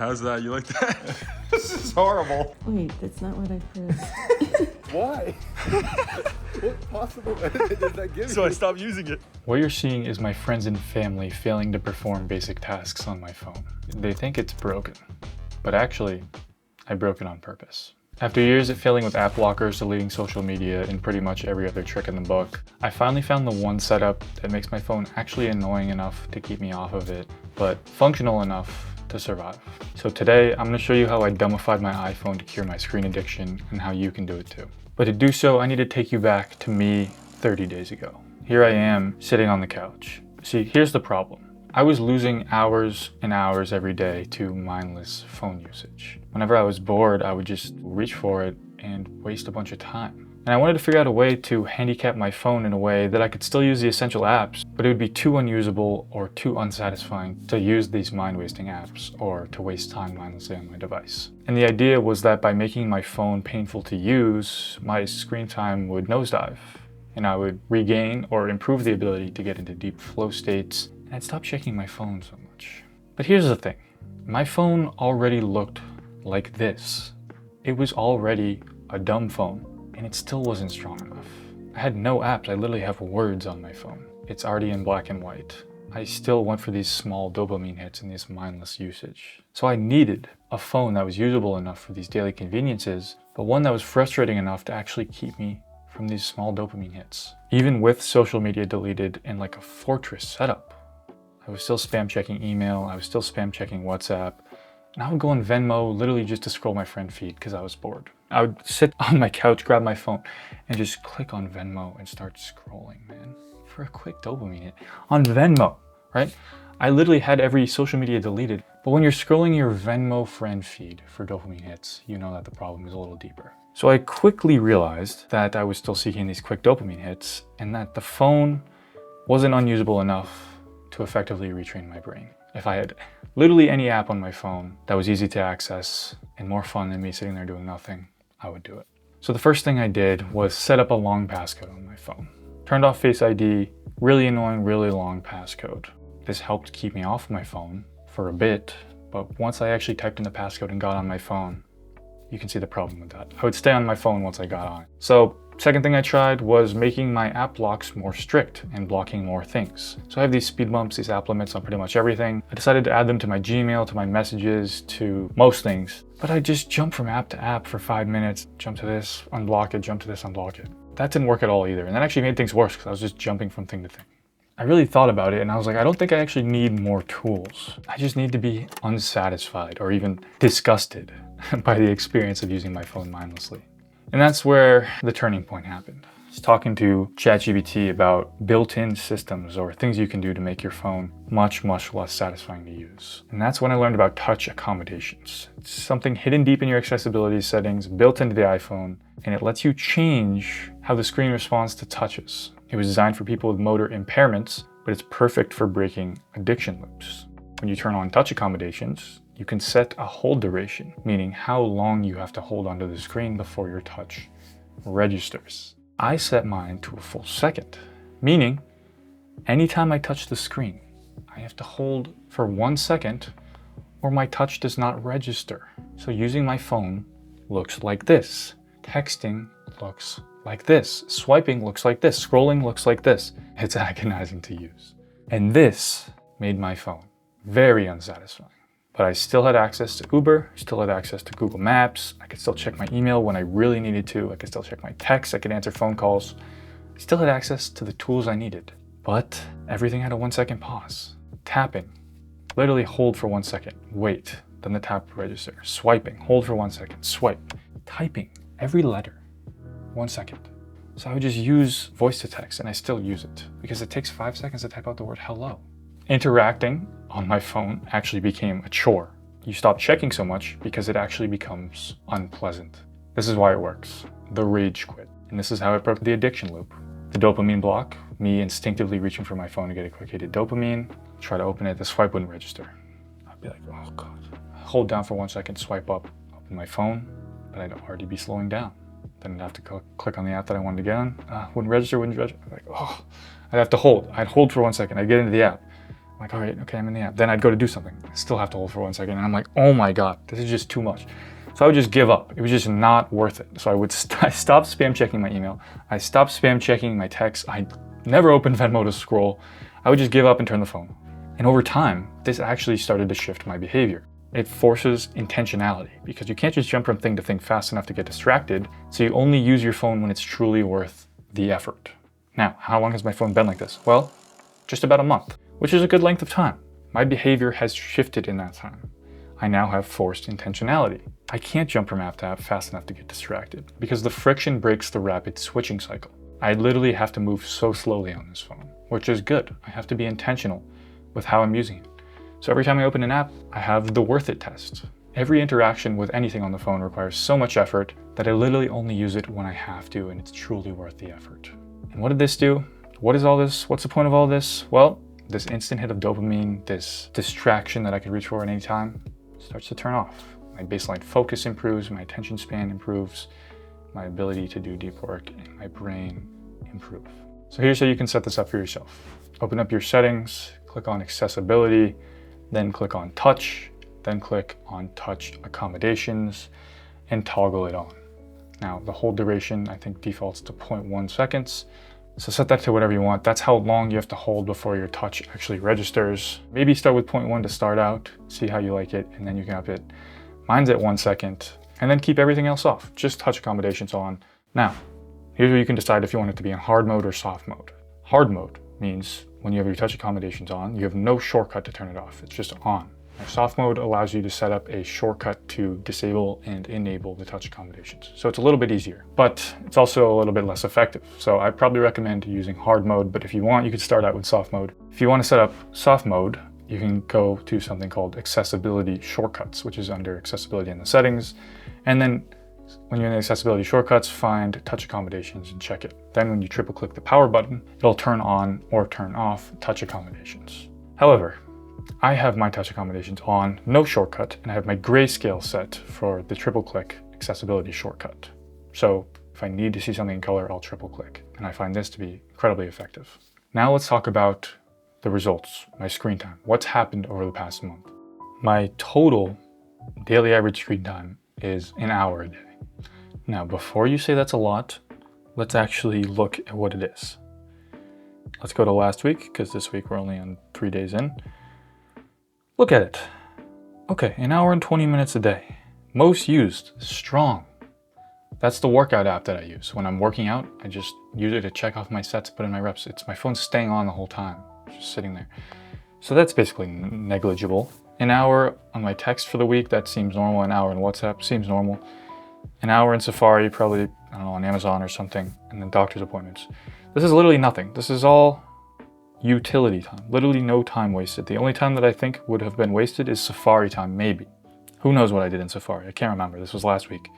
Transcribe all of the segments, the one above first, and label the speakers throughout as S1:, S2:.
S1: How's that? You like that? This is horrible.
S2: Wait, that's not what I pressed.
S1: Why? What possible benefit does that give you? So I stopped using it.
S3: What you're seeing is my friends and family failing to perform basic tasks on my phone. They think it's broken, but actually, I broke it on purpose. After years of failing with app blockers, deleting social media, and pretty much every other trick in the book, I finally found the one setup that makes my phone actually annoying enough to keep me off of it, but functional enough to survive. So today, I'm going to show you how I dumb-ified my iPhone to cure my screen addiction and how you can do it too. But to do so, I need to take you back to me 30 days ago. Here I am, sitting on the couch. See, here's the problem. I was losing hours and hours every day to mindless phone usage. Whenever I was bored, I would just reach for it and waste a bunch of time. And I wanted to figure out a way to handicap my phone in a way that I could still use the essential apps, but it would be too unusable or too unsatisfying to use these mind-wasting apps or to waste time mindlessly on my device. And the idea was that by making my phone painful to use, my screen time would nosedive, and I would regain or improve the ability to get into deep flow states, and I'd stop checking my phone so much. But here's the thing. My phone already looked like this. It was already a dumb phone. And it still wasn't strong enough. I had no apps, I literally have words on my phone. It's already in black and white. I still went for these small dopamine hits and this mindless usage. So I needed a phone that was usable enough for these daily conveniences, but one that was frustrating enough to actually keep me from these small dopamine hits. Even with social media deleted and like a fortress setup, I was still spam checking email, I was still spam checking WhatsApp, and I would go on Venmo literally just to scroll my friend feed because I was bored. I would sit on my couch, grab my phone, and just click on Venmo and start scrolling, man, for a quick dopamine hit. On Venmo, right? I literally had every social media deleted, but when you're scrolling your Venmo friend feed for dopamine hits, you know that the problem is a little deeper. So I quickly realized that I was still seeking these quick dopamine hits and that the phone wasn't unusable enough to effectively retrain my brain. If I had literally any app on my phone that was easy to access and more fun than me sitting there doing nothing, I would do it. So the first thing I did was set up a long passcode on my phone. Turned off Face ID, really annoying, really long passcode. This helped keep me off my phone for a bit, but once I actually typed in the passcode and got on my phone, you can see the problem with that. I would stay on my phone once I got on. So second thing I tried was making my app blocks more strict and blocking more things. So I have these speed bumps, these app limits on pretty much everything. I decided to add them to my Gmail, to my messages, to most things. But I just jump from app to app for 5 minutes, jump to this, unblock it, jump to this, unblock it. That didn't work at all either. And that actually made things worse because I was just jumping from thing to thing. I really thought about it and I was like, I don't think I actually need more tools. I just need to be unsatisfied or even disgusted by the experience of using my phone mindlessly. And that's where the turning point happened. I was talking to ChatGPT about built-in systems or things you can do to make your phone much, much less satisfying to use. And that's when I learned about touch accommodations. It's something hidden deep in your accessibility settings, built into the iPhone, and it lets you change how the screen responds to touches. It was designed for people with motor impairments, but it's perfect for breaking addiction loops. When you turn on touch accommodations, you can set a hold duration, meaning how long you have to hold onto the screen before your touch registers. I set mine to a full second, meaning anytime I touch the screen, I have to hold for 1 second or my touch does not register. So using my phone looks like this. Texting looks like this. Swiping looks like this. Scrolling looks like this. It's agonizing to use. And this made my phone very unsatisfying. But I still had access to Uber, still had access to Google Maps. I could still check my email when I really needed to. I could still check my texts. I could answer phone calls. I still had access to the tools I needed. But everything had a 1 second pause. Tapping, literally hold for 1 second, wait, then the tap register. Swiping, hold for 1 second, swipe. Typing, every letter, 1 second. So I would just use voice to text and I still use it because it takes 5 seconds to type out the word hello. Interacting on my phone actually became a chore. You stop checking so much because it actually becomes unpleasant. This is why it works. The rage quit. And this is how it broke the addiction loop. The dopamine block, me instinctively reaching for my phone to get a quick hit of dopamine, try to open it, the swipe wouldn't register. I'd be like, oh God. Hold down for 1 second, swipe up, open my phone, but I'd already be slowing down. Then I'd have to click on the app that I wanted to get on. Wouldn't register. I'd be like, oh. I'd have to hold. I'd hold for 1 second. I'd get into the app. like, all right, okay, I'm in the app. Then I'd go to do something. I still have to hold for 1 second. And I'm like, oh my God, this is just too much. So I would just give up. It was just not worth it. So I stopped spam checking my email. I stopped spam checking my texts. I never opened Venmo to scroll. I would just give up and turn the phone. And over time, this actually started to shift my behavior. It forces intentionality because you can't just jump from thing to thing fast enough to get distracted. So you only use your phone when it's truly worth the effort. Now, how long has my phone been like this? Well, just about a month, which is a good length of time. My behavior has shifted in that time. I now have forced intentionality. I can't jump from app to app fast enough to get distracted because the friction breaks the rapid switching cycle. I literally have to move so slowly on this phone, which is good. I have to be intentional with how I'm using it. So every time I open an app, I have the worth it test. Every interaction with anything on the phone requires so much effort that I literally only use it when I have to and it's truly worth the effort. And what did this do? What is all this? What's the point of all this? Well, this instant hit of dopamine, this distraction that I could reach for at any time, starts to turn off. My baseline focus improves, my attention span improves, my ability to do deep work and my brain improve. So here's how you can set this up for yourself. Open up your settings, click on accessibility, then click on touch, then click on touch accommodations and toggle it on. Now the hold duration I think defaults to 0.1 seconds. So set that to whatever you want. That's how long you have to hold before your touch actually registers. Maybe start with 0.1 to start out, see how you like it, and then you can up it. Mine's at 1 second, and then keep everything else off. Just touch accommodations on. Now, here's where you can decide if you want it to be in hard mode or soft mode. Hard mode means when you have your touch accommodations on, you have no shortcut to turn it off. It's just on. Now, soft mode allows you to set up a shortcut to disable and enable the touch accommodations. So it's a little bit easier, but it's also a little bit less effective. So I probably recommend using hard mode, but if you want, you could start out with soft mode. If you want to set up soft mode, you can go to something called accessibility shortcuts, which is under accessibility in the settings. And then when you're in the accessibility shortcuts, find touch accommodations and check it. Then when you triple click the power button, it'll turn on or turn off touch accommodations. However, I have my touch accommodations on, no shortcut, and I have my grayscale set for the triple click accessibility shortcut. So if I need to see something in color, I'll triple click. And I find this to be incredibly effective. Now let's talk about the results, my screen time. What's happened over the past month? My total daily average screen time is an hour a day. Now, before you say that's a lot, let's actually look at what it is. Let's go to last week, because this week we're only on 3 days in. Look at it. Okay, an hour and 20 minutes a day. Most used, strong. That's the workout app that I use. When I'm working out, I just use it to check off my sets, put in my reps. It's my phone staying on the whole time, just sitting there. So that's basically negligible. An hour on my text for the week, that seems normal. An hour in WhatsApp seems normal. An hour in Safari, probably, I don't know, on Amazon or something, and then doctor's appointments. This is literally nothing. This is all utility time, literally no time wasted. The only time that I think would have been wasted is Safari time, maybe. Who knows what I did in Safari? I can't remember. This was last week.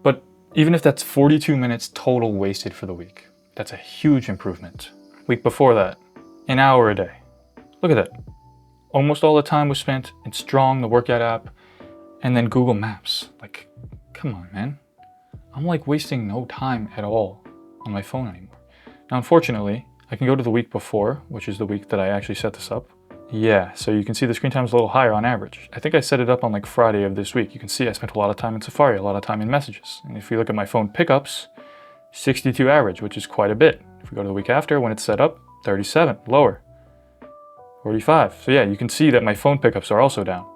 S3: But even if that's 42 minutes total wasted for the week, that's a huge improvement. Week before that, an hour a day. Look at that. Almost all the time was spent in Strong, the workout app, and then Google Maps. Like, come on, man. I'm like wasting no time at all on my phone anymore. Now, unfortunately, I can go to the week before, which is the week that I actually set this up. Yeah, so you can see the screen time is a little higher on average. I think I set it up on like Friday of this week. You can see I spent a lot of time in Safari, a lot of time in messages. And if you look at my phone pickups, 62 average, which is quite a bit. If we go to the week after, when it's set up, 37, lower, 45. So yeah, you can see that my phone pickups are also down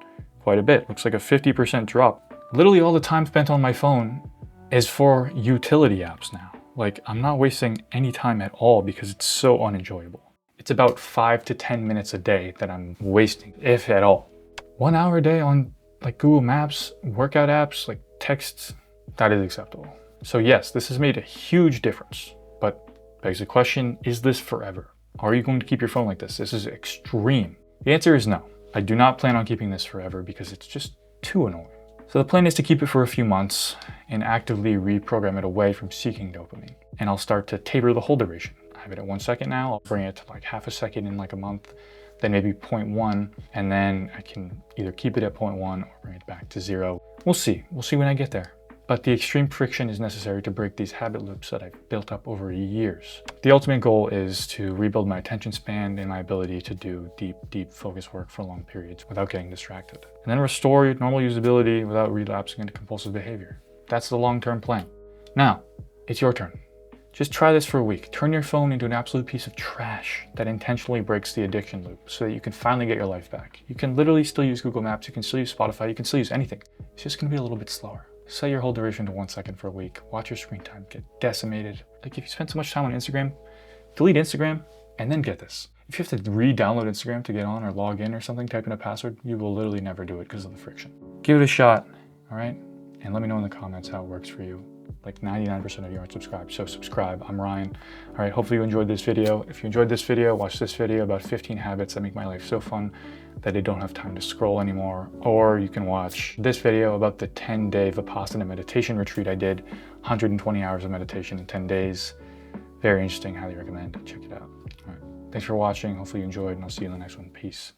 S3: quite a bit. Looks like a 50% drop. Literally all the time spent on my phone is for utility apps now. Like, I'm not wasting any time at all because it's so unenjoyable. It's about 5 to 10 minutes a day that I'm wasting, if at all. 1 hour a day on like Google Maps, workout apps, like texts, that is acceptable. So yes, this has made a huge difference, but begs the question, is this forever? Are you going to keep your phone like this? This is extreme. The answer is no. I do not plan on keeping this forever because it's just too annoying. So the plan is to keep it for a few months and actively reprogram it away from seeking dopamine. And I'll start to taper the hold duration. I have it at 1 second now. I'll bring it to like half a second in like a month, then maybe 0.1, and then I can either keep it at 0.1 or bring it back to 0. We'll see. We'll see when I get there. But the extreme friction is necessary to break these habit loops that I've built up over years. The ultimate goal is to rebuild my attention span and my ability to do deep focus work for long periods without getting distracted. And then restore normal usability without relapsing into compulsive behavior. That's the long-term plan. Now, it's your turn. Just try this for a week. Turn your phone into an absolute piece of trash that intentionally breaks the addiction loop so that you can finally get your life back. You can literally still use Google Maps, you can still use Spotify, you can still use anything. It's just gonna be a little bit slower. Set your whole duration to 1 second for a week. Watch your screen time get decimated. Like if you spend so much time on Instagram, delete Instagram and then get this. If you have to re-download Instagram to get on or log in or something, type in a password, you will literally never do it because of the friction. Give it a shot, all right? And let me know in the comments how it works for you. Like 99% of you aren't subscribed, so subscribe. I'm Ryan. All right, hopefully you enjoyed this video. If you enjoyed this video, watch this video about 15 habits that make my life so fun that I don't have time to scroll anymore. Or you can watch this video about the 10-day Vipassana meditation retreat I did, 120 hours of meditation in 10 days. Very interesting, highly recommend. Check it out. All right, thanks for watching. Hopefully you enjoyed, and I'll see you in the next one. Peace.